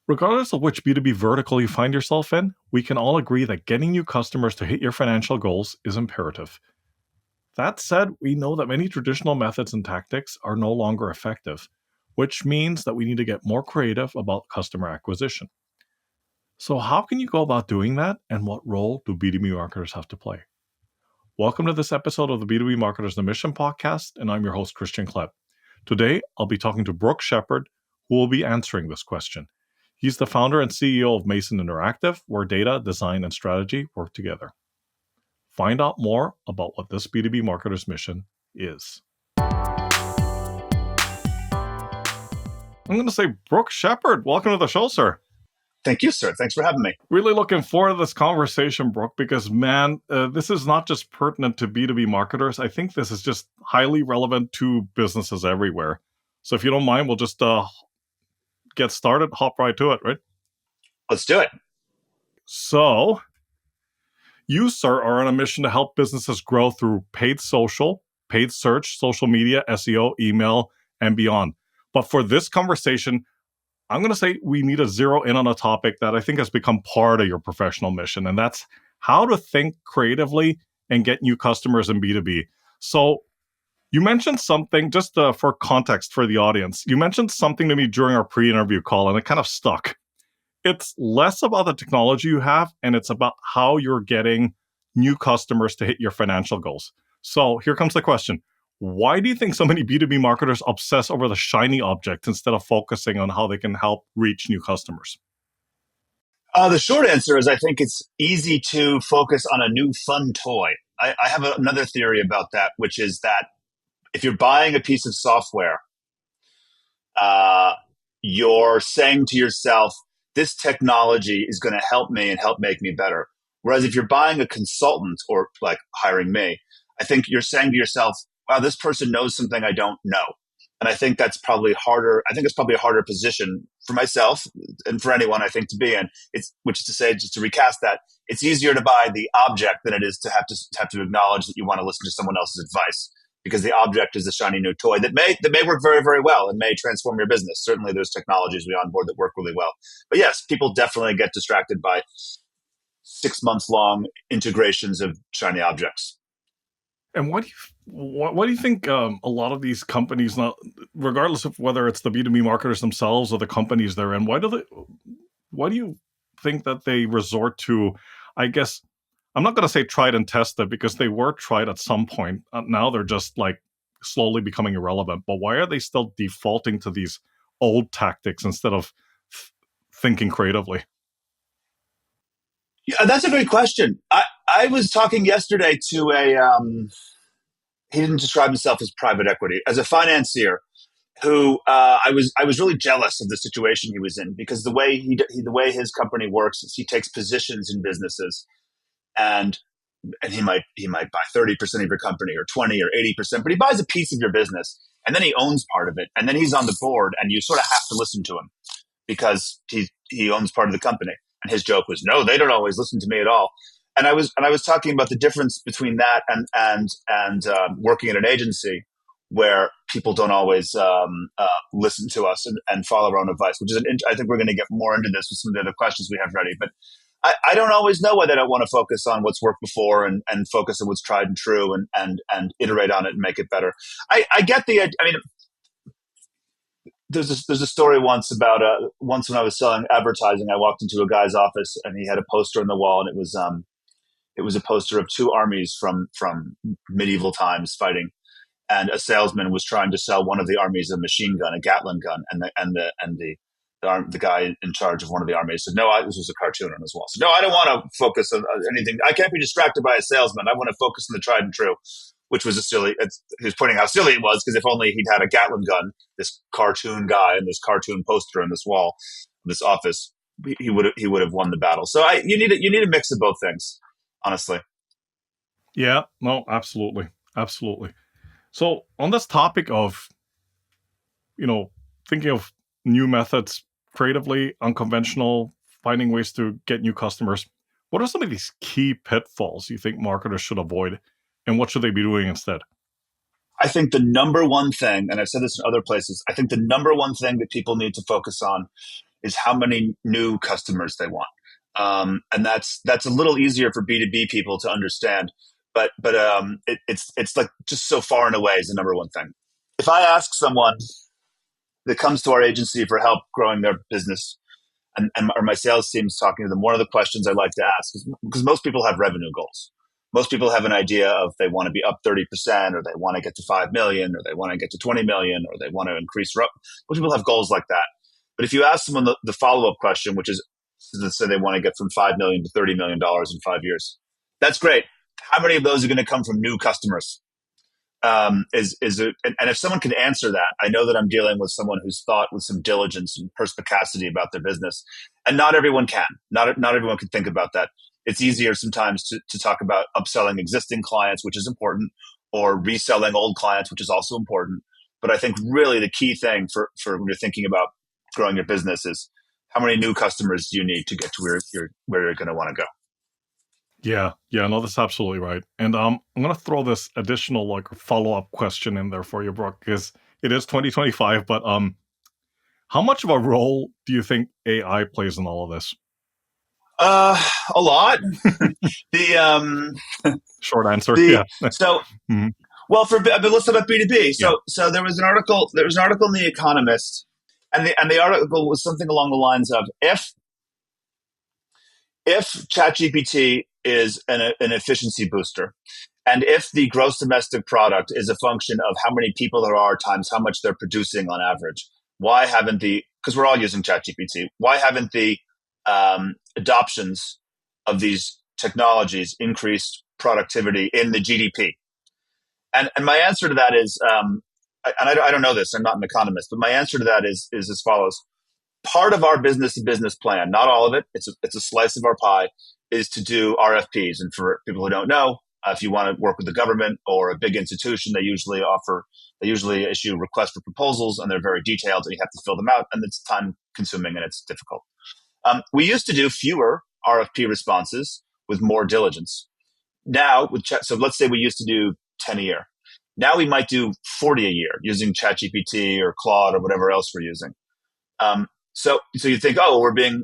Regardless of which B2B vertical you find yourself in, we can all agree that getting new customers to hit your financial goals is imperative. That said, we know that many traditional methods and tactics are no longer effective, which means that we need to get more creative about customer acquisition. So, how can you go about doing that, and what role do B2B marketers have to play? Welcome to this episode of the B2B Marketers on a Mission podcast, and I'm your host, Christian Klepp. Today, I'll be talking to Brook Shepard, who will be answering this question. He's the founder and CEO of Mason Interactive, where data, design, and strategy work together. Find out more about what this B2B marketer's mission is. I'm going to say, Brook Shepard, welcome to the show, sir. Thank you, sir. Thanks for having me. Really looking forward to this conversation, Brook, because, man, this is not just pertinent to B2B marketers. I think this is just highly relevant to businesses everywhere. So if you don't mind, we'll just get started, hop right to it, right? Let's do it. So you, sir, are on a mission to help businesses grow through paid social, paid search, social media, SEO, email, and beyond. But for this conversation, I'm going to say we need to zero in on a topic that I think has become part of your professional mission, and that's how to think creatively and get new customers in B2B. So you mentioned something, just for context for the audience, you mentioned something to me during our pre-interview call, and it kind of stuck. It's less about the technology you have, and it's about how you're getting new customers to hit your financial goals. So here comes the question. Why do you think so many B2B marketers obsess over the shiny object instead of focusing on how they can help reach new customers? The short answer is I think it's easy to focus on a new fun toy. I have another theory about that, which is that if you're buying a piece of software, you're saying to yourself, this technology is going to help me and help make me better. Whereas if you're buying a consultant or like hiring me, I think you're saying to yourself, wow, this person knows something I don't know. And I think that's probably harder. I think it's probably a harder position for myself and for anyone, I think, to be in. Which is to say, just to recast that, it's easier to buy the object than it is to have to acknowledge that you want to listen to someone else's advice, because the object is a shiny new toy that may work very, very well and may transform your business. Certainly, there's technologies we onboard that work really well. But yes, people definitely get distracted by 6-month-long integrations of shiny objects. And what do you think a lot of these companies, not regardless of whether it's the B2B marketers themselves or the companies they're in, why do you think that they resort to, I guess, I'm not going to say tried and tested, because they were tried at some point. Now they're just like slowly becoming irrelevant. But why are they still defaulting to these old tactics instead of thinking creatively? Yeah, that's a great question. I was talking yesterday to he didn't describe himself as private equity, as a financier who I was really jealous of the situation he was in, because the way the way his company works is he takes positions in businesses, and he might buy 30% of your company or 20 or 80%, but he buys a piece of your business and then he owns part of it, and then he's on the board and you sort of have to listen to him because he owns part of the company. And his joke was, no, they don't always listen to me at all. And I was talking about the difference between that and working at an agency where people don't always listen to us and follow our own advice, which is I think we're going to get more into this with some of the other questions we have ready. But I don't always know why they don't want to focus on what's worked before and focus on what's tried and true and iterate on it and make it better. I get the, I mean, there's a story once about once when I was selling advertising, I walked into a guy's office and he had a poster on the wall, and it was a poster of two armies from medieval times fighting, and a salesman was trying to sell one of the armies a machine gun, a Gatling gun, and the guy in charge of one of the armies said, "No, this was a cartoon on his wall. So no, I don't want to focus on anything. I can't be distracted by a salesman. I want to focus on the tried and true." Which was he was pointing out how silly it was, because if only he'd had a Gatling gun, this cartoon guy and this cartoon poster on this wall, this office, he would have won the battle. So you need a mix of both things, honestly. Yeah, no, absolutely. So on this topic of, thinking of new methods, creatively, unconventional, finding ways to get new customers, what are some of these key pitfalls you think marketers should avoid, and what should they be doing instead? I think the number one thing, and I've said this in other places, I think the number one thing that people need to focus on is how many new customers they want. And that's a little easier for B2B people to understand, but it's like just so far and away is the number one thing. If I ask someone that comes to our agency for help growing their business, and or my sales team's talking to them, one of the questions I like to ask is, because most people have revenue goals. Most people have an idea of they want to be up 30%, or they want to get to 5 million, or they want to get to 20 million, or they want to increase. Most people have goals like that. But if you ask someone the follow-up question, which is, let's say they want to get from 5 million to $30 million in 5 years, that's great. How many of those are going to come from new customers? And if someone can answer that, I know that I'm dealing with someone who's thought with some diligence and perspicacity about their business. And not everyone can. Not everyone can think about that. It's easier sometimes to talk about upselling existing clients, which is important, or reselling old clients, which is also important. But I think really the key thing for when you're thinking about growing your business is how many new customers do you need to get to where you're going to want to go. Yeah, no, that's absolutely right. And I'm gonna throw this additional like follow-up question in there for you, Brooke, because it is 2025, but how much of a role do you think AI plays in all of this? A lot. the Short answer, the yeah. so Mhm. Well, but let's talk about B2B. Yeah. So there was an article. There was an article in The Economist, and the article was something along the lines of, if ChatGPT is an efficiency booster, and if the gross domestic product is a function of how many people there are times how much they're producing on average, why haven't because we're all using ChatGPT, why haven't the adoptions of these technologies increased productivity in the GDP? And my answer to that is, I don't know this, I'm not an economist, but my answer to that is as follows. Part of our business-to-business plan, not all of it, it's a slice of our pie, is to do RFPs. And for people who don't know, if you want to work with the government or a big institution, they usually issue requests for proposals, and they're very detailed, and you have to fill them out, and it's time-consuming and it's difficult. We used to do fewer RFP responses with more diligence. Now, so let's say we used to do 10 a year. Now we might do 40 a year using ChatGPT or Claude or whatever else we're using. So you think, oh, we're being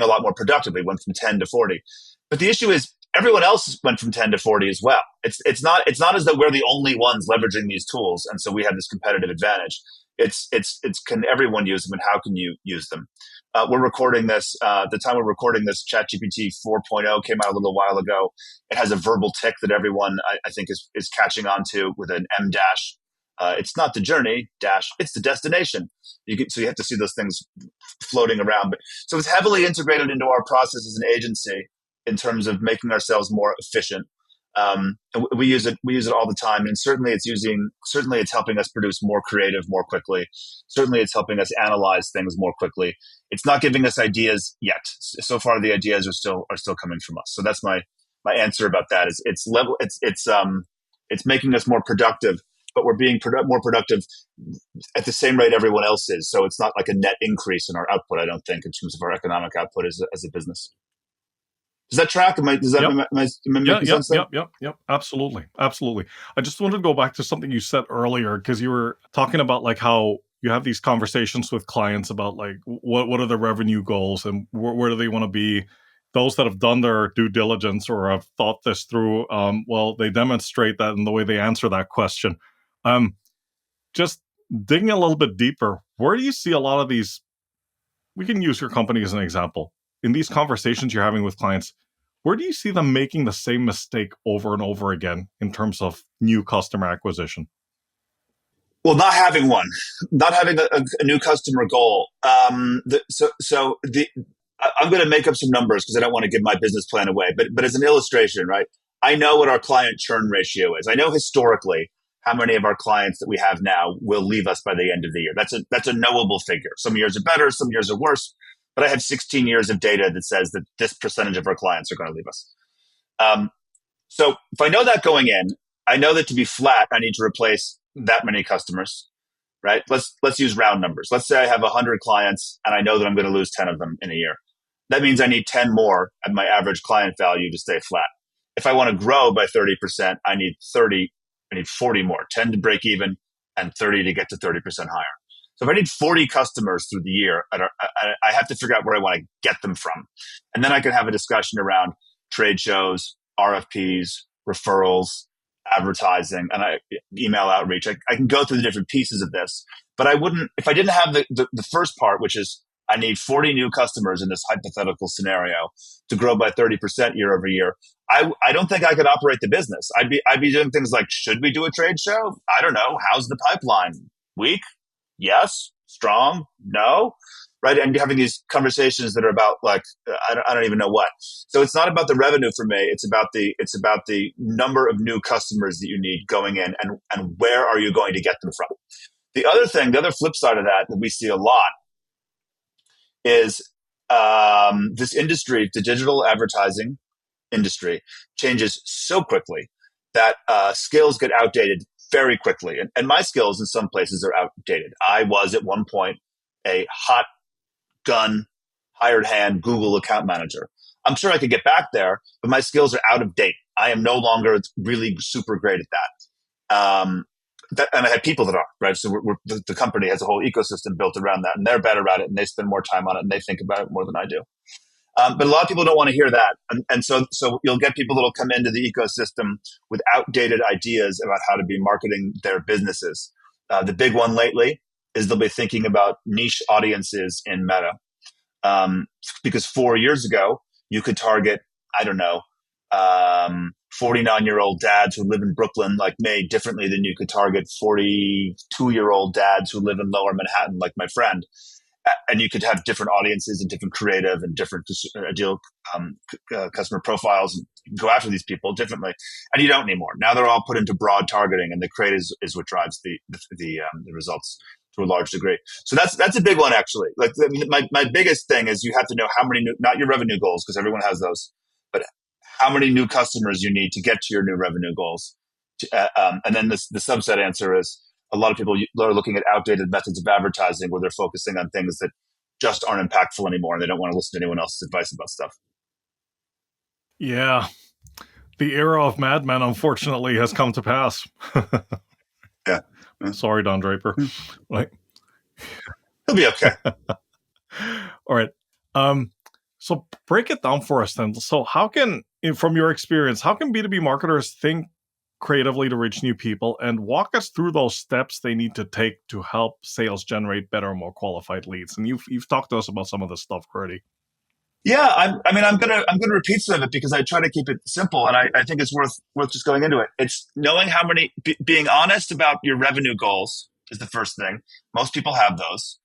a lot more productive. We went from 10 to 40. But the issue is everyone else went from 10 to 40 as well. It's not as though we're the only ones leveraging these tools, and so we have this competitive advantage. It's can everyone use them, and how can you use them? We're recording this. The time we're recording this, ChatGPT 4.0 came out a little while ago. It has a verbal tick that everyone I think is catching on to with an M dash. It's not the journey dash, it's the destination. So you have to see those things floating around. But so it's heavily integrated into our process as an agency in terms of making ourselves more efficient. And we use it all the time. And certainly it's helping us produce more creative more quickly. Certainly it's helping us analyze things more quickly. It's not giving us ideas yet. So far the ideas are still coming from us. So that's my answer about that is it's making us more productive, but we're being more productive at the same rate everyone else is. So it's not like a net increase in our output, I don't think, in terms of our economic output as a business. Does that track? Am I making sense there? Yep. Absolutely. I just wanted to go back to something you said earlier, because you were talking about like how you have these conversations with clients about like what are the revenue goals and where do they want to be. Those that have done their due diligence or have thought this through, well, they demonstrate that in the way they answer that question. Just digging a little bit deeper, where do you see a lot of these? We can use your company as an example. In these conversations you're having with clients, where do you see them making the same mistake over and over again in terms of new customer acquisition? Well, not having a new customer goal. I'm going to make up some numbers because I don't want to give my business plan away. But as an illustration, right? I know what our client churn ratio is. I know historically how many of our clients that we have now will leave us by the end of the year. That's a knowable figure. Some years are better, some years are worse. But I have 16 years of data that says that this percentage of our clients are going to leave us. So if I know that going in, I know that to be flat, I need to replace that many customers, right? Let's use round numbers. Let's say I have 100 clients and I know that I'm going to lose 10 of them in a year. That means I need 10 more at my average client value to stay flat. If I want to grow by 30%, I need 40 more, 10 to break even and 30 to get to 30% higher. So if I need 40 customers through the year, I have to figure out where I want to get them from. And then I can have a discussion around trade shows, RFPs, referrals, advertising, and email outreach. I can go through the different pieces of this, but I wouldn't, if I didn't have the first part, which is I need 40 new customers in this hypothetical scenario to grow by 30% year over year. I don't think I could operate the business. I'd be doing things like, should we do a trade show? I don't know. How's the pipeline? Weak? Yes. Strong? No. Right. And having these conversations that are about like, I don't even know what. So it's not about the revenue for me. It's about the number of new customers that you need going in, and where are you going to get them from? The other flip side of that we see a lot is this industry, the digital advertising industry, changes so quickly that skills get outdated very quickly. And my skills in some places are outdated. I was at one point a hot gun, hired hand Google account manager. I'm sure I could get back there, but my skills are out of date. I am no longer really super great at that. And I have people that are, right? So the company has a whole ecosystem built around that, and they're better at it, and they spend more time on it, and they think about it more than I do. But a lot of people don't want to hear that. And so you'll get people that will come into the ecosystem with outdated ideas about how to be marketing their businesses. The big one lately is they'll be thinking about niche audiences in Meta. Because 4 years ago, you could target, I don't know, 49-year-old dads who live in Brooklyn like me differently than you could target 42-year-old dads who live in lower Manhattan like my friend. And you could have different audiences and different creative and different ideal customer profiles and go after these people differently. And you don't anymore. Now they're all put into broad targeting, and the creative is what drives the results to a large degree. So that's a big one, actually. Like my biggest thing is you have to know how many not your revenue goals, because everyone has those, but how many new customers you need to get to your new revenue goals. And then the subset answer is, a lot of people are looking at outdated methods of advertising where they're focusing on things that just aren't impactful anymore, and they don't want to listen to anyone else's advice about stuff. Yeah. The era of Mad Men, unfortunately, has come to pass. Yeah. Sorry, Don Draper. Like, he'll be okay. All right. So break it down for us then. So from your experience, how can B2B marketers think creatively to reach new people, and walk us through those steps they need to take to help sales generate better, more qualified leads? And you've talked to us about some of this stuff already. Yeah, I'm gonna repeat some of it because I try to keep it simple, and I think it's worth just going into it. It's knowing how many, being honest about your revenue goals is the first thing. Most people have those.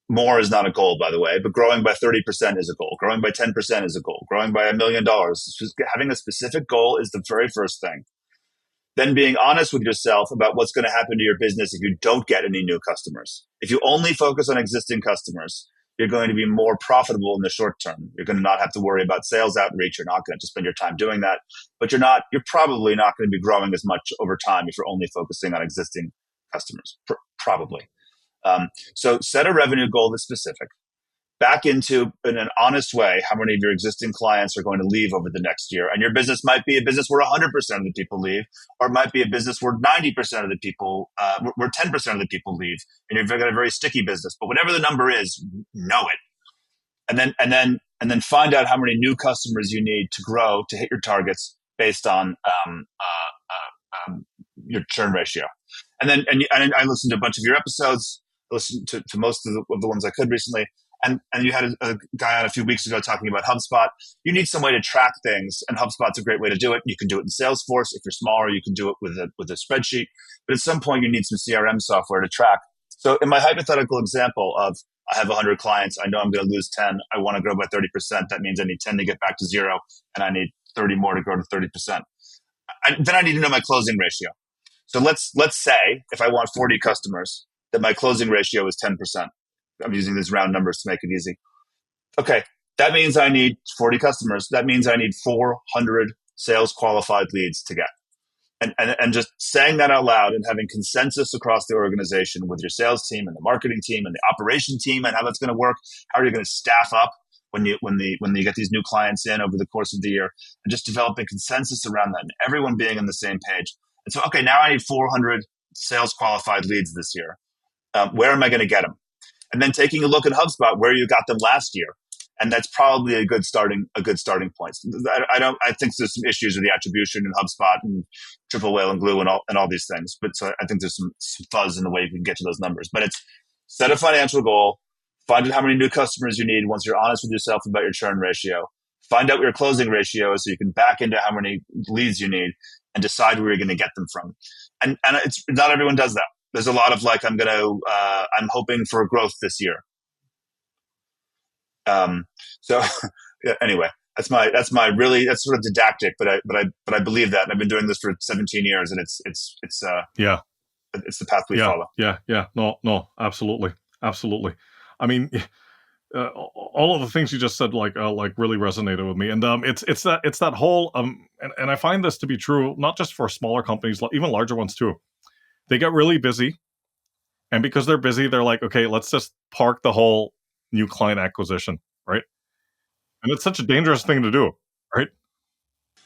More is not a goal, by the way, but growing by 30% is a goal. Growing by 10% is a goal. Growing by $1 million, having a specific goal is the very first thing. Then being honest with yourself about what's going to happen to your business if you don't get any new customers. If you only focus on existing customers, you're going to be more profitable in the short term. You're going to not have to worry about sales outreach. You're not going to spend your time doing that, but you're probably not going to be growing as much over time if you're only focusing on existing customers, probably. So set a revenue goal that's specific. Back into, in an honest way, how many of your existing clients are going to leave over the next year. And your business might be a business where 100% of the people leave, or it might be a business where 90% of the people, where 10% of the people leave, and you've got a very sticky business. But whatever the number is, know it. And then find out how many new customers you need to grow to hit your targets based on your churn ratio. And I listened to a bunch of your episodes. I listened to most of the ones I could recently. And you had a guy on a few weeks ago talking about HubSpot. You need some way to track things, and HubSpot's a great way to do it. You can do it in Salesforce. If you're smaller, you can do it with a spreadsheet. But at some point, you need some CRM software to track. So in my hypothetical example of I have 100 clients, I know I'm going to lose 10. I want to grow by 30%. That means I need 10 to get back to zero, and I need 30 more to grow to 30%. Then I need to know my closing ratio. So let's say if I want 40 customers, that my closing ratio is 10%. I'm using these round numbers to make it easy. Okay, that means I need 40 customers. That means I need 400 sales qualified leads to get. And just saying that out loud and having consensus across the organization with your sales team and the marketing team and the operation team and how that's going to work. How are you going to staff up when you get these new clients in over the course of the year, and just developing consensus around that and everyone being on the same page. And so, okay, now I need 400 sales qualified leads this year. Where am I going to get them? And then taking a look at HubSpot where you got them last year, and that's probably a good starting point. I think there's some issues with the attribution in HubSpot and Triple Whale and Glue and all these things, but so I think there's some fuzz in the way you can get to those numbers. But it's set a financial goal, find out how many new customers you need once you're honest with yourself about your churn ratio, find out what your closing ratio is so you can back into how many leads you need and decide where you're going to get them from. And it's not everyone does that. There's a lot of like, I'm hoping for growth this year. So yeah, anyway, that's sort of didactic, but I believe that, and I've been doing this for 17 years, and it's the path we follow. Yeah. No, absolutely. I mean, all of the things you just said, like really resonated with me, and it's that whole and I find this to be true not just for smaller companies, even larger ones too. They get really busy, and because they're busy, they're like, okay, let's just park the whole new client acquisition, right? And it's such a dangerous thing to do, right?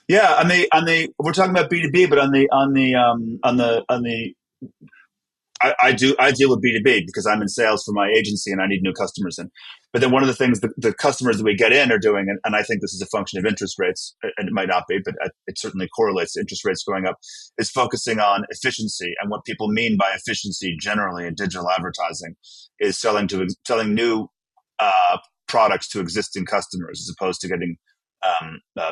Yeah, we're talking about B2B, but I deal with B2B because I'm in sales for my agency and I need new customers in. But then one of the things the customers that we get in are doing, and I think this is a function of interest rates, and it might not be, but it certainly correlates to interest rates going up, is focusing on efficiency. And what people mean by efficiency generally in digital advertising is selling new products to existing customers as opposed to getting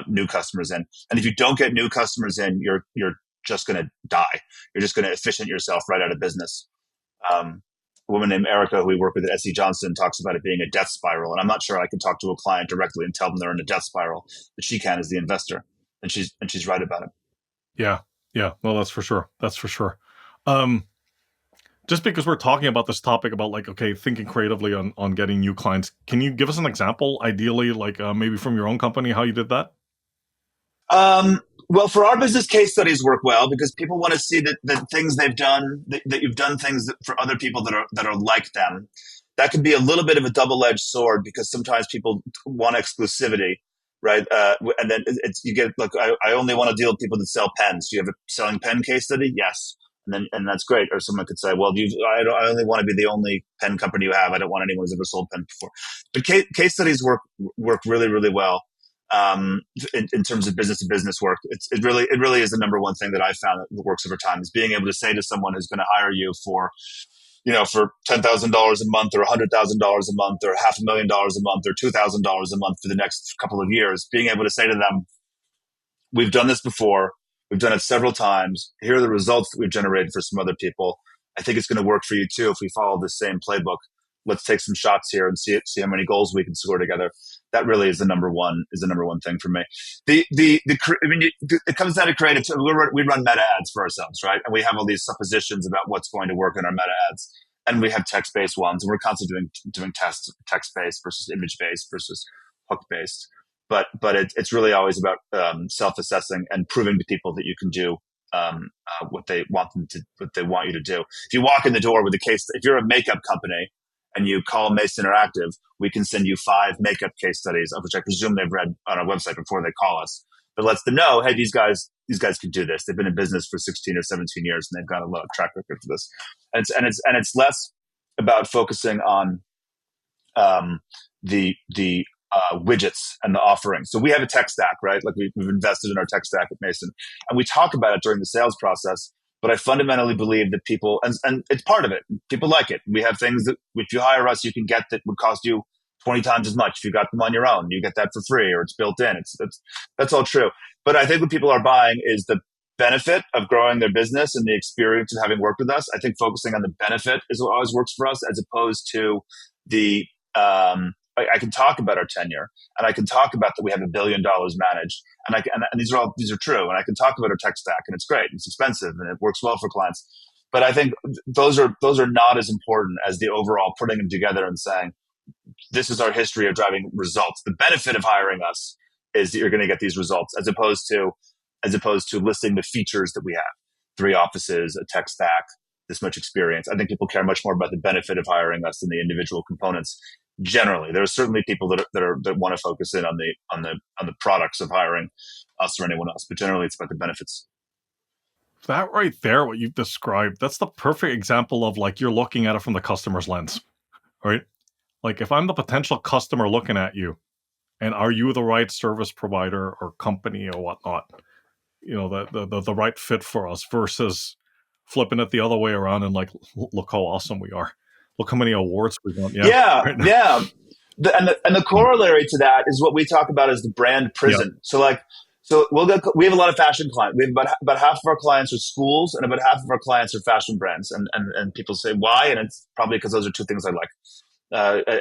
new customers in. And if you don't get new customers in, you're just going to die. You're just going to efficient yourself right out of business. A woman named Erica, who we work with at SC Johnson, talks about it being a death spiral. And I'm not sure I can talk to a client directly and tell them they're in a death spiral, but she can as the investor. And she's right about it. Yeah. Well, that's for sure. Just because we're talking about this topic about like, okay, thinking creatively on getting new clients, can you give us an example, ideally, like maybe from your own company, how you did that? Well, for our business, case studies work well because people want to see that things they've done, that you've done things for other people that are like them. That can be a little bit of a double-edged sword because sometimes people want exclusivity, right? And then you get like, I only want to deal with people that sell pens. Do you have a selling pen case study? Yes. And that's great. Or someone could say, well, I only want to be the only pen company you have. I don't want anyone who's ever sold pen before. But case studies work really, really well. In terms of business to business work, it really is the number one thing that I found that works over time is being able to say to someone who's going to hire you for $10,000 a month or $100,000 a month or $500,000 a month or $2,000 a month for the next couple of years, being able to say to them, we've done this before. We've done it several times. Here are the results that we've generated for some other people. I think it's going to work for you too if we follow the same playbook. Let's take some shots here and see how many goals we can score together. That really is the number one thing for me. It comes down to creative. We run meta ads for ourselves, right? And we have all these suppositions about what's going to work in our meta ads. And we have text-based ones, and we're constantly doing tests, text-based versus image-based versus hook-based. But it's really always about self-assessing and proving to people that you can do what they want you to do. If you walk in the door with a case, if you're a makeup company and you call Mace Interactive, we can send you 5 makeup case studies, of which I presume they've read on our website before they call us. But lets them know, hey, these guys can do this. They've been in business for 16 or 17 years, and they've got a lot of track record for this. And it's less about focusing on the widgets and the offering. So we have a tech stack, right? Like we've invested in our tech stack at Mason, and we talk about it during the sales process. But I fundamentally believe that people, and it's part of it, people like it. We have things that if you hire us, you can get that would cost you 20 times as much. If you got them on your own, you get that for free or it's built in. That's all true. But I think what people are buying is the benefit of growing their business and the experience of having worked with us. I think focusing on the benefit is what always works for us as opposed to the, I can talk about our tenure and I can talk about that we have $1 billion managed and these are true. And I can talk about our tech stack and it's great. It's expensive and it works well for clients. But I think those are not as important as the overall putting them together and saying, this is our history of driving results. The benefit of hiring us is that you're going to get these results as opposed to listing the features that we have. 3 offices, a tech stack, this much experience. I think people care much more about the benefit of hiring us than the individual components. Generally, there are certainly people that want to focus in on the products of hiring us or anyone else, but generally it's about the benefits. That right there, what you've described, that's the perfect example of like you're looking at it from the customer's lens, right? Like if I'm the potential customer looking at you, and are you the right service provider or company or whatnot? The right fit for us versus flipping it the other way around and like, look how awesome we are. Look how many awards we won. Yeah. Yeah, Right. yeah. And the corollary to that is what we talk about as the brand Yeah. prison. So we have a lot of fashion clients. We have about half of our clients are schools, and about half of our clients are fashion brands. And people say why, and it's probably because those are two things I like.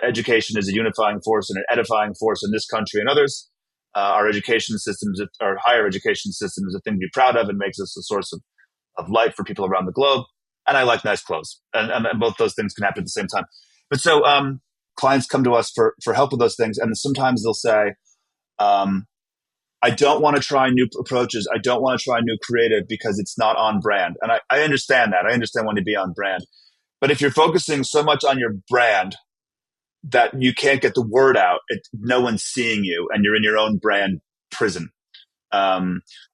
Education is a unifying force and an edifying force in this country and others. Our education systems, our higher education system, is a thing to be proud of and makes us a source of light for people around the globe. And I like nice clothes, and both those things can happen at the same time. But so clients come to us for help with those things, and sometimes they'll say, "I don't want to try new approaches. I don't want to try new creative because it's not on brand." And I understand that. I understand wanting to be on brand. But if you're focusing so much on your brand that you can't get the word out, no one's seeing you, and you're in your own brand prison.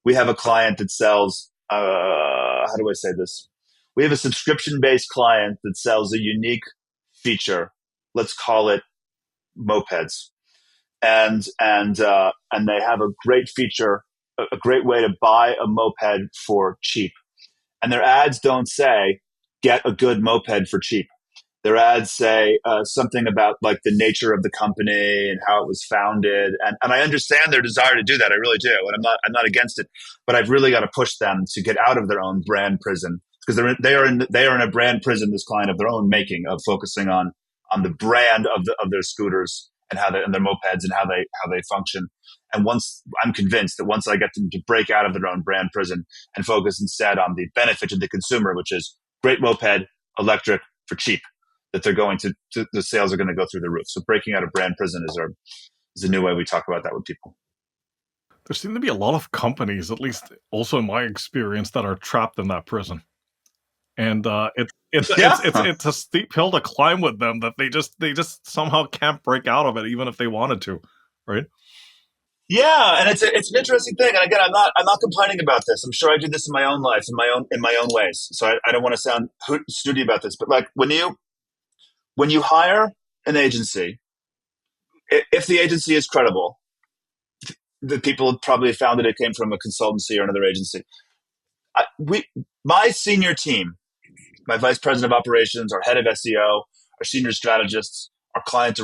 We have a client that sells. How do I say this? We have a subscription-based client that sells a unique feature. Let's call it mopeds, and they have a great feature, a great way to buy a moped for cheap. And their ads don't say get a good moped for cheap. Their ads say something about like the nature of the company and how it was founded, and I understand their desire to do that. I really do, and I'm not against it. But I've really got to push them to get out of their own brand prison because they are in a brand prison. This client of their own making of focusing on the brand of their scooters and and their mopeds and how they function. And once I'm convinced that once I get them to break out of their own brand prison and focus instead on the benefit to the consumer, which is great moped, electric for cheap, that they're going to the sales are going to go through the roof. So breaking out of brand prison is a new way we talk about that with people. There seem to be a lot of companies, at least also in my experience, that are trapped in that prison. And Yeah, it's a steep hill to climb with them that they just somehow can't break out of it, even if they wanted to, right? yeah, and it's an interesting thing. And again, I'm not complaining about this. I'm sure I do this in my own life, in my own ways. So I don't want to sound snooty about this, but like when you hire an agency, if the agency is credible, the people probably found that it came from a consultancy or another agency. My senior team, my vice president of operations, our head of SEO, our senior strategists, our client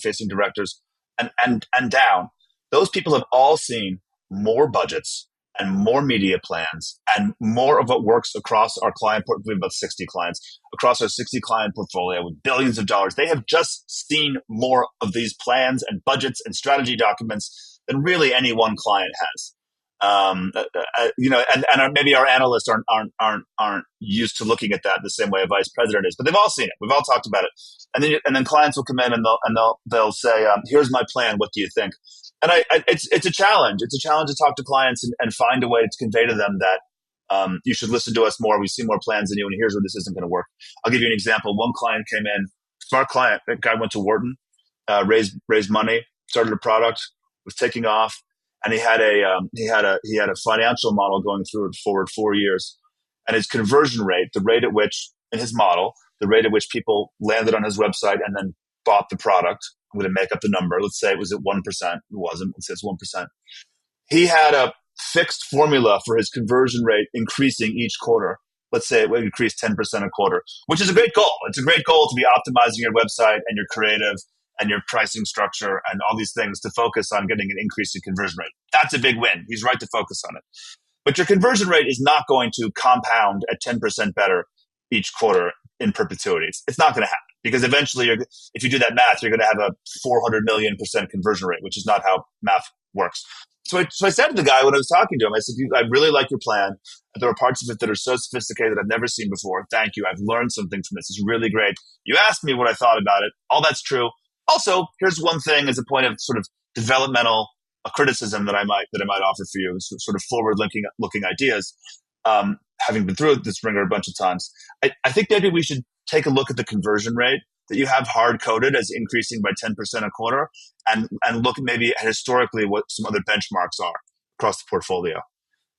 facing directors, and down. Those people have all seen more budgets and more media plans and more of what works across our client portfolio. We have about 60 clients across our 60 client portfolio with billions of dollars. They have just seen more of these plans and budgets and strategy documents than really any one client has. And maybe our analysts aren't used to looking at that the same way a vice president is, but they've all seen it. We've all talked about it, and then clients will come in and they'll say, "Here's my plan. What do you think?" And it's a challenge. It's a challenge to talk to clients and find a way to convey to them that you should listen to us more. We see more plans than you, and here's where this isn't going to work. I'll give you an example. One client came in, smart client. That guy went to Wharton, raised money, started a product, was taking off, and he had a financial model going through it forward 4 years, and his conversion rate, the rate at which in his model, the rate at which people landed on his website and then bought the product. I'm going to make up the number. Let's say it was at 1%. It wasn't. Let's say it's 1%. He had a fixed formula for his conversion rate increasing each quarter. Let's say it would increase 10% a quarter, which is a great goal. It's a great goal to be optimizing your website and your creative and your pricing structure and all these things to focus on getting an increase in conversion rate. That's a big win. He's right to focus on it. But your conversion rate is not going to compound at 10% better each quarter in perpetuity. It's not going to happen because eventually, if you do that math, you're going to have a 400 million% conversion rate, which is not how math works. So I said to the guy when I was talking to him, I said, "I really like your plan. There are parts of it that are so sophisticated I've never seen before. Thank you. I've learned something from this. It's really great. You asked me what I thought about it. All that's true. Also, here's one thing as a point of sort of developmental criticism that I might offer for you, sort of forward-looking ideas. Having been through this ringer a bunch of times, I think maybe we should take a look at the conversion rate that you have hard-coded as increasing by 10% a quarter and look maybe historically what some other benchmarks are across the portfolio."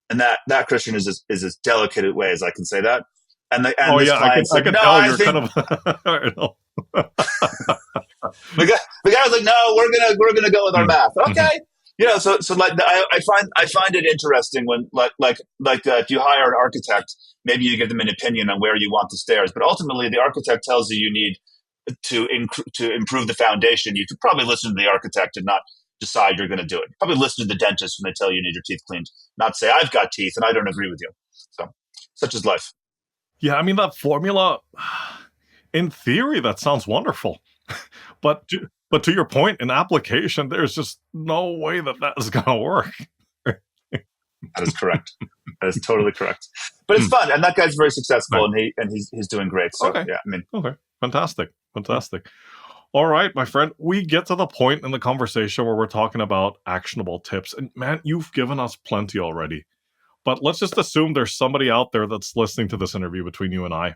And that Christian is as delicate a way as I can say that. And Oh this yeah, client I said, can no, tell I you're kind think of. I know. the guy was like, no, we're gonna go with our Mm, math. mhm. Okay. So like I find it interesting when if you hire an architect, maybe you give them an opinion on where you want the stairs, but ultimately the architect tells you need to improve the foundation. You could probably listen to the architect and not decide you're going to do it. Probably listen to the dentist when they tell you need your teeth cleaned, not say I've got teeth and I don't agree with you. So such is life. Yeah, I mean that formula. In theory, that sounds wonderful, but to your point, in application, there's just no way that that is going to work. That is correct. That is totally correct. But it's Hmm. fun, and that guy's very successful, Right. and he's doing great. So Okay. yeah, I mean, Okay. Fantastic. yeah. Fantastic. All right, my friend. We get to the point in the conversation where we're talking about actionable tips. And man, you've given us plenty already. But let's just assume there's somebody out there that's listening to this interview between you and I,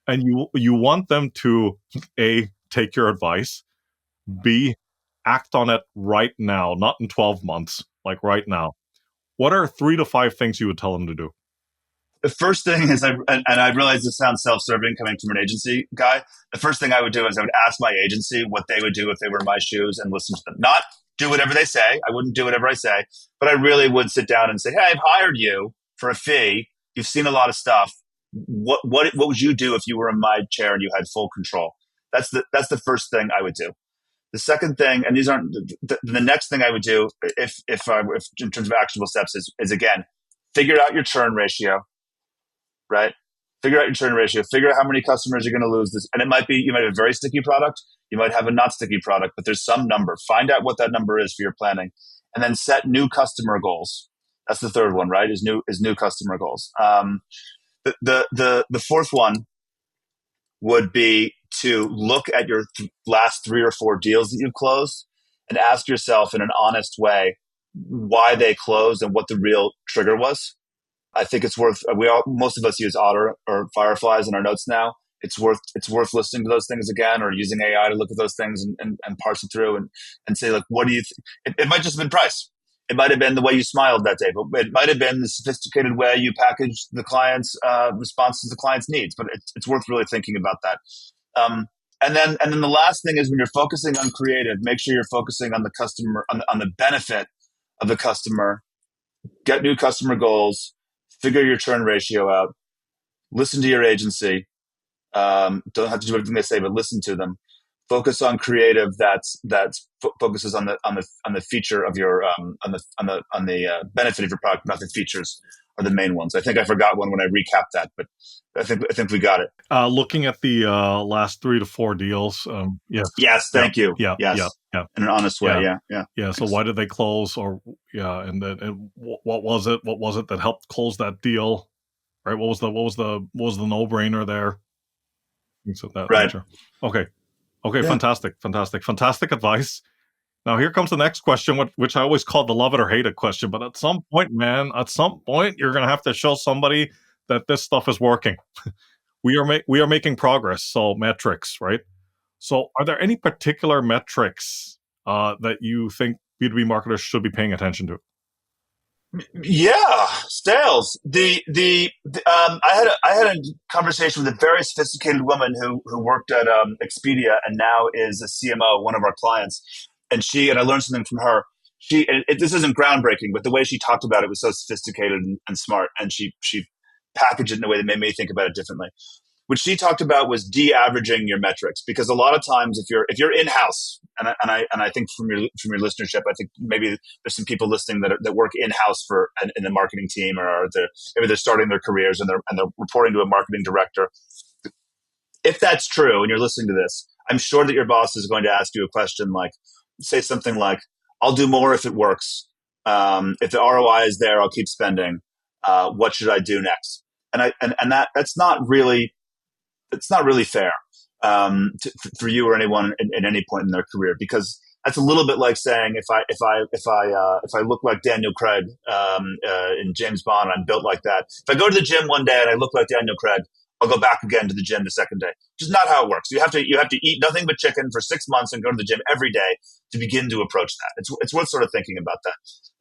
and you want them to A, take your advice, B, act on it right now, not in 12 months, like right now. What are 3 to 5 things you would tell them to do? The first thing is, I realize this sounds self-serving coming from an agency guy. The first thing I would do is I would ask my agency what they would do if they were in my shoes and listen to them. Not do whatever they say. I wouldn't do whatever I say, but I really would sit down and say, "Hey, I've hired you for a fee. You've seen a lot of stuff. What would you do if you were in my chair and you had full control?" That's the first thing I would do. The second thing, and these aren't the next thing I would do if in terms of actionable steps is again figure out your churn ratio, right? Figure out your churn ratio. Figure out how many customers you're going to lose. This, and it might be you might have a very sticky product, you might have a not sticky product, but there's some number. Find out what that number is for your planning, and then set new customer goals. That's the third one, right? Is new customer goals. The fourth one would be to look at your last 3 or 4 deals that you've closed and ask yourself in an honest way why they closed and what the real trigger was. I think it's worth. Most of us use Otter or Fireflies in our notes now. It's worth listening to those things again, or using AI to look at those things and parse it through and say like, what do you? It might just have been price. It might have been the way you smiled that day, but it might have been the sophisticated way you packaged the client's response to the client's needs. But it's worth really thinking about that. Um, and then the last thing is when you're focusing on creative, make sure you're focusing on the customer on the benefit of the customer. Get new customer goals, figure your churn ratio out, listen to your agency. Don't have to do everything they say, but listen to them. Focus on creative focuses on the feature of your on the benefit of your product, not the features are the main ones. I think I forgot one when I recapped that, but I think we got it. Looking at the last 3 to 4 deals, yes, Yes, yeah, thank you. yeah, yeah, Yes, yeah, in an honest way. yeah, Yeah, yeah. yeah. So Thanks. why did they close? Or yeah, and then what was it? What was it that helped close that deal? Right? What was the no brainer there? Things of that Right. nature. Okay, okay, Yeah. fantastic advice. Now here comes the next question, which I always call the love it or hate it question. But at some point, man, at some point, you're gonna have to show somebody that this stuff is working. We are making progress. So metrics, right? So are there any particular metrics that you think B2B marketers should be paying attention to? Yeah, sales. I had a conversation with a very sophisticated woman who worked at Expedia and now is a CMO, one of our clients, and I learned something from her. This isn't groundbreaking, but the way she talked about it was so sophisticated and smart, and she packaged it in a way that made me think about it differently. What she talked about was de-averaging your metrics, because a lot of times if you're in house, and I think from your listenership, I think maybe there's some people listening that work in house in the marketing team, or maybe they're starting their careers and they're reporting to a marketing director. If that's true and you're listening to this, I'm sure that your boss is going to ask you a question like, say something like, "I'll do more if it works. If the ROI is there, I'll keep spending. What should I do next?" And that's not really fair for you or anyone at any point in their career, because that's a little bit like saying if I look like Daniel Craig in James Bond, I'm built like that. If I go to the gym one day and I look like Daniel Craig, I'll go back again to the gym the second day. Which is not how it works. You have to eat nothing but chicken for 6 months and go to the gym every day to begin to approach that. It's worth sort of thinking about that.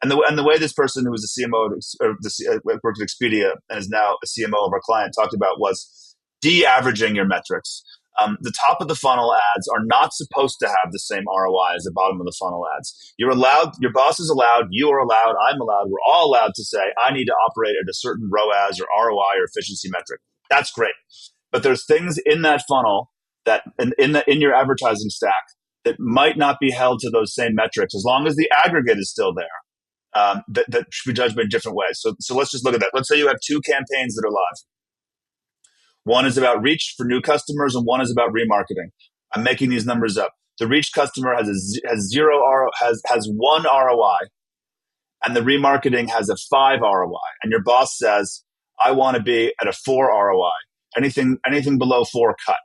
And the way this person who was a CMO worked at Expedia and is now a CMO of our client talked about was de-averaging your metrics. The top of the funnel ads are not supposed to have the same ROI as the bottom of the funnel ads. You're allowed, your boss is allowed, you are allowed, I'm allowed, we're all allowed to say, I need to operate at a certain ROAS or ROI or efficiency metric. That's great. But there's things in that funnel that in your advertising stack that might not be held to those same metrics as long as the aggregate is still there. That should be judged in different ways. So let's just look at that. Let's say you have two campaigns that are live. One is about reach for new customers, and one is about remarketing. I'm making these numbers up. The reach customer has one ROI, and the remarketing has a 5 ROI. And your boss says, I want to be at a 4 ROI. Anything below 4, cut.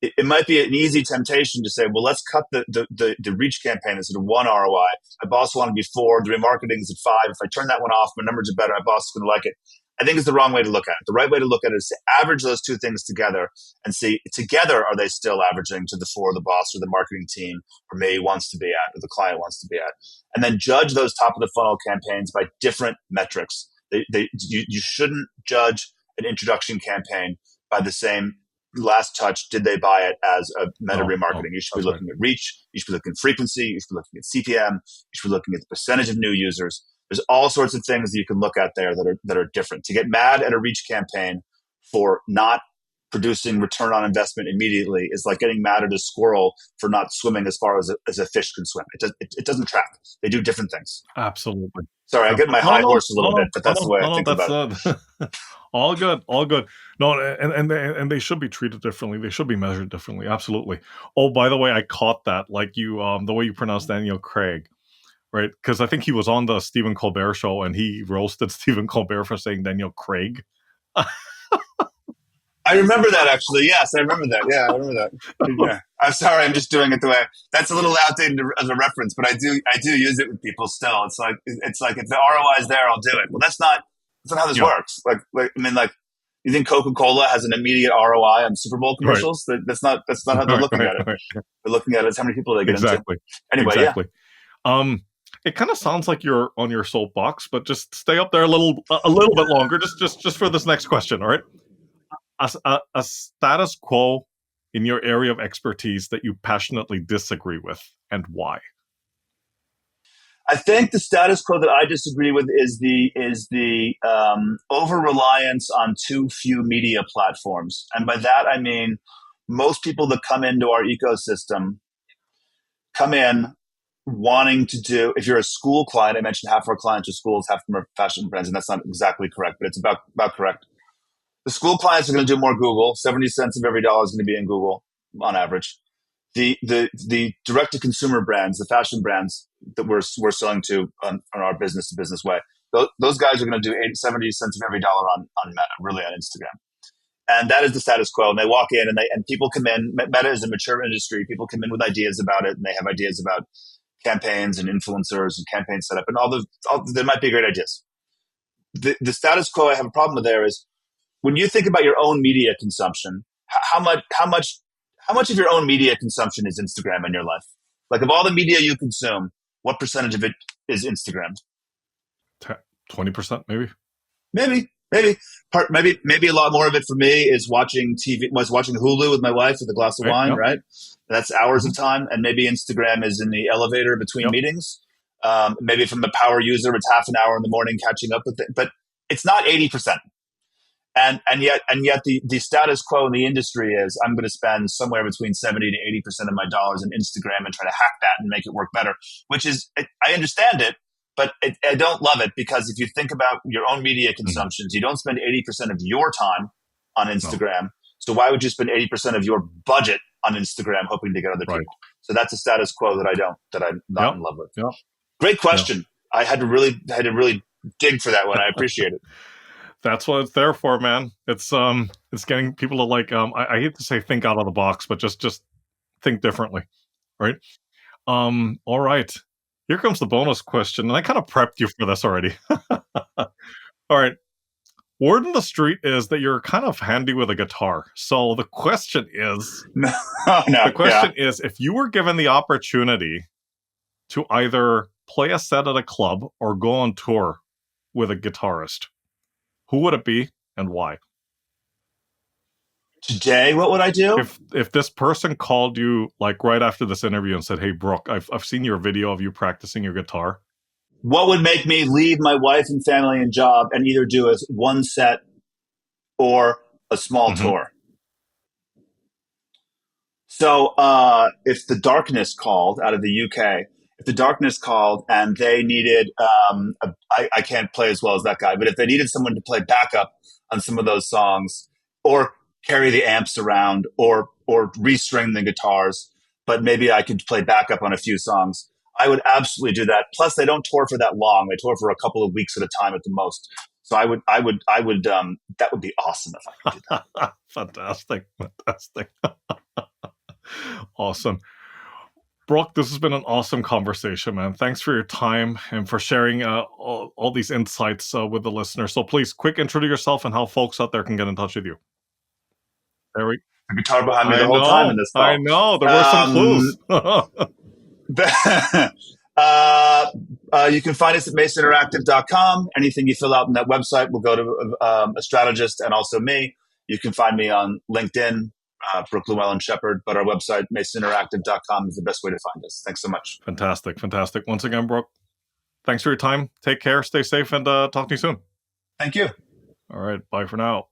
It might be an easy temptation to say, well, let's cut the reach campaign that's at a 1 ROI. My boss wanted to be 4. The remarketing is at 5. If I turn that one off, my numbers are better. My boss is going to like it. I think it's the wrong way to look at it. The right way to look at it is to average those two things together and see together, are they still averaging to the 4 the boss or the marketing team or me wants to be at or the client wants to be at. And then judge those top of the funnel campaigns by different metrics. You shouldn't judge an introduction campaign by the same last touch, did they buy it, as a meta remarketing. You should be looking at reach, you should be looking at frequency, you should be looking at CPM, you should be looking at the percentage of new users. There's all sorts of things that you can look at there that are different. To get mad at a reach campaign for not producing return on investment immediately is like getting mad at a squirrel for not swimming as far as a fish can swim. It doesn't track. They do different things. Absolutely. Sorry, I get my high horse a little bit, but that's the way I think about it. All good. No, and they should be treated differently. They should be measured differently. Absolutely. Oh, by the way, I caught that. Like you, the way you pronounce Daniel Craig, right? Because I think he was on the Stephen Colbert show and he roasted Stephen Colbert for saying Daniel Craig. I remember that, actually. Yes, I remember that. Yeah, I remember that. Yeah. I'm sorry, I'm just doing it the way. That's a little outdated as a reference, but I do use it with people still. It's like if the ROI is there, I'll do it. Well, that's not how this works. Like you think Coca-Cola has an immediate ROI on Super Bowl commercials? Right. That's not how they're looking at it. Right. They're looking at it as how many people they get into. Anyway, exactly. Yeah. It kind of sounds like you're on your soapbox, but just stay up there a little bit longer, just for this next question. All right. A status quo in your area of expertise that you passionately disagree with, and why? I think the status quo that I disagree with is the over reliance on too few media platforms, and by that I mean most people that come into our ecosystem come in wanting to do. If you're a school client, I mentioned half of our clients are schools, half of them are fashion brands, and that's not exactly correct, but it's about correct. The school clients are going to do more Google. 70 cents of every dollar is going to be in Google on average. The direct-to-consumer brands, the fashion brands that we're selling to on our business-to-business way, those guys are going to do 70 cents of every dollar on Meta, really on Instagram. And that is the status quo. And they walk in and people come in. Meta is a mature industry. People come in with ideas about it, and they have ideas about campaigns and influencers and campaign setup. And there might be great ideas. The status quo I have a problem with there is, when you think about your own media consumption, how much of your own media consumption is Instagram in your life? Like, of all the media you consume, what percentage of it is Instagram? 20%, maybe. Maybe a lot more of it for me is watching TV. Was watching Hulu with my wife with a glass of wine, right? That's hours of time, and maybe Instagram is in the elevator between meetings. Maybe from the power user, it's half an hour in the morning catching up with it, but it's not 80%. And yet the status quo in the industry is, I'm going to spend somewhere between 70 to 80% of my dollars in Instagram and try to hack that and make it work better, which is, I understand it, but I don't love it, because if you think about your own media consumptions, you don't spend 80% of your time on Instagram. No. So why would you spend 80% of your budget on Instagram hoping to get other people? So that's a status quo that I'm not in love with. Yep. Great question. I had to really dig for that one. I appreciate it. That's what it's there for, man. It's getting people to like, I hate to say think out of the box, but just think differently, right? All right. Here comes the bonus question, and I kind of prepped you for this already. All right. Word in the street is that you're kind of handy with a guitar. So the question is, is, if you were given the opportunity to either play a set at a club or go on tour with a guitarist, who would it be and why? Today, what would I do? If this person called you like right after this interview and said, "Hey, Brooke, I've seen your video of you practicing your guitar." What would make me leave my wife and family and job and either do as one set or a small tour? So if the Darkness called out of the UK, if the Darkness called and they needed, I can't play as well as that guy, but if they needed someone to play backup on some of those songs or carry the amps around or restring the guitars, but maybe I could play backup on a few songs, I would absolutely do that. Plus, they don't tour for that long; they tour for a couple of weeks at a time at the most. So I would. That would be awesome if I could do that. Fantastic. Awesome. Brooke, this has been an awesome conversation, man. Thanks for your time and for sharing all these insights with the listeners. So please, quick intro to yourself and how folks out there can get in touch with you. The guitar behind me the whole time in this call. I know. There were some clues. You can find us at masoninteractive.com. Anything you fill out on that website will go to a strategist and also me. You can find me on LinkedIn, Brook Shepard, but our website, masoninteractive.com, is the best way to find us. Thanks so much. Fantastic. Once again, Brooke, thanks for your time. Take care, stay safe, and talk to you soon. Thank you. All right. Bye for now.